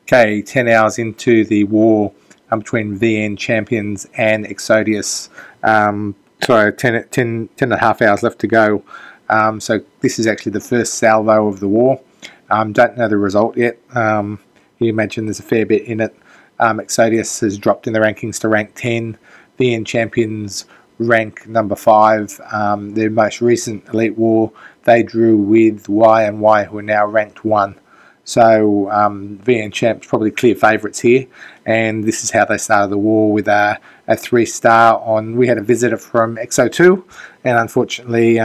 Okay, 10 hours into the war between VN Champions and Exodius. Sorry, 10 and a half hours left to go. So this is actually the first salvo of the war. Don't know the result yet. You imagine there's a fair bit in it. Exodius has dropped in the rankings to rank 10. VN Champions rank number 5. Their most recent Elite War, they drew with Y, who are now ranked 1. So VN Champs probably clear favourites here, and this is how they started the war with a 3-star on. We had a visitor from Exo2, and unfortunately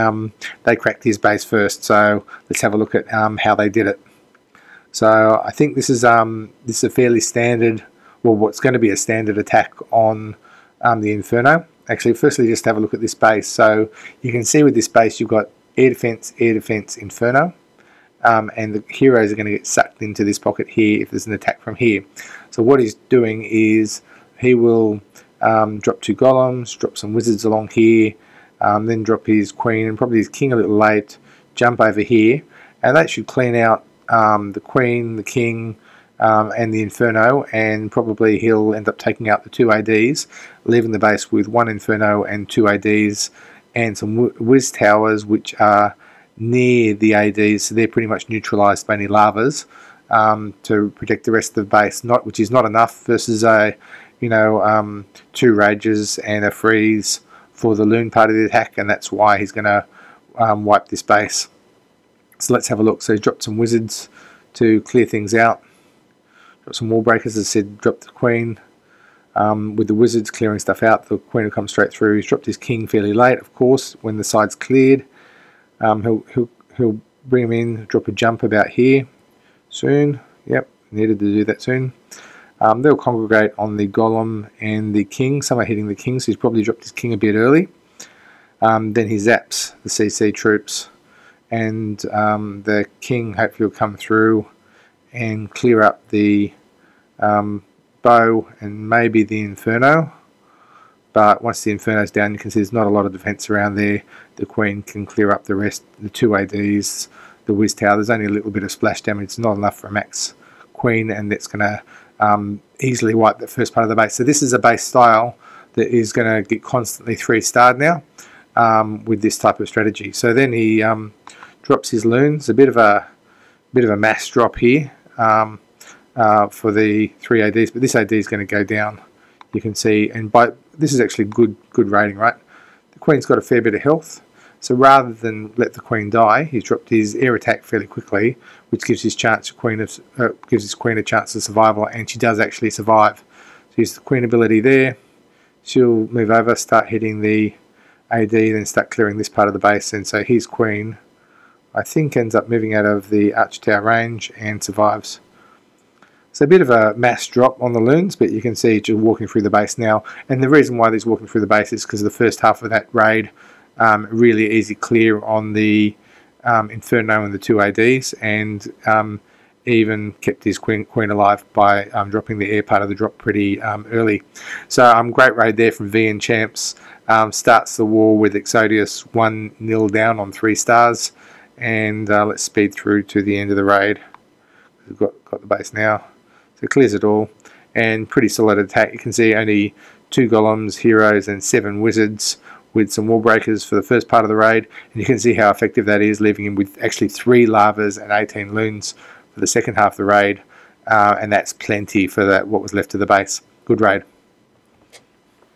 they cracked his base first. So let's have a look at how they did it. So I think this is a fairly standard, well, what's going to be a standard attack on the Inferno. Actually, firstly, just have a look at this base. So you can see with this base you've got air defense, Inferno. And the heroes are going to get sucked into this pocket here if there's an attack from here. So what he's doing is he will drop 2 golems, drop some wizards along here, then drop his queen and probably his king a little late, jump over here, and that should clean out the queen, the king, and the Inferno, and probably he'll end up taking out the 2 ADs, leaving the base with 1 Inferno and 2 ADs and some Wiz towers, which are near the ADs, so they're pretty much neutralised by any lavas to protect the rest of the base. Which is not enough versus a 2 rages and a freeze for the loon part of the attack, and that's why he's going to wipe this base. So let's have a look. So he's dropped some wizards to clear things out. Got some wall breakers, as I said, dropped the queen. With the wizards clearing stuff out, the queen will come straight through. He's dropped his king fairly late, of course, when the side's cleared. He'll bring him in, drop a jump about here soon. Yep, needed to do that soon. They'll congregate on the golem and the king. Some are hitting the king, so he's probably dropped his king a bit early. Then he zaps the CC troops, and the king hopefully will come through and clear up the bow and maybe the Inferno. But once the Inferno's down, you can see there's not a lot of defense around there. The queen can clear up the rest, the 2 ADs, the Wiz tower. There's only a little bit of splash damage. It's not enough for a max queen, and that's going to easily wipe the first part of the base. So this is a base style that is going to get constantly 3-starred now with this type of strategy. So then he drops his loons. A bit of a mass drop here for the 3 ADs, but this AD is going to go down. You can see, and this is actually good rating, right? The queen's got a fair bit of health, so rather than let the queen die, he's dropped his air attack fairly quickly, which gives his queen a chance of survival, and she does actually survive. So here's the queen ability there. She'll move over, start hitting the AD, then start clearing this part of the base, and so his queen, I think, ends up moving out of the arch tower range and survives. So a bit of a mass drop on the loons, but you can see just walking through the base now. And the reason why he's walking through the base is because the first half of that raid, really easy clear on the Inferno and the 2 ADs, and even kept his queen alive by dropping the air part of the drop pretty early. So great raid there from VN Champs. Starts the war with Exodius 1-0 down on 3 stars. And let's speed through to the end of the raid. We've got the base now. So it clears it all, and pretty solid attack. You can see only 2 golems, heroes, and 7 wizards with some wall breakers for the first part of the raid, and you can see how effective that is, leaving him with actually 3 lavas and 18 loons for the second half of the raid, and that's plenty for what was left of the base. Good raid.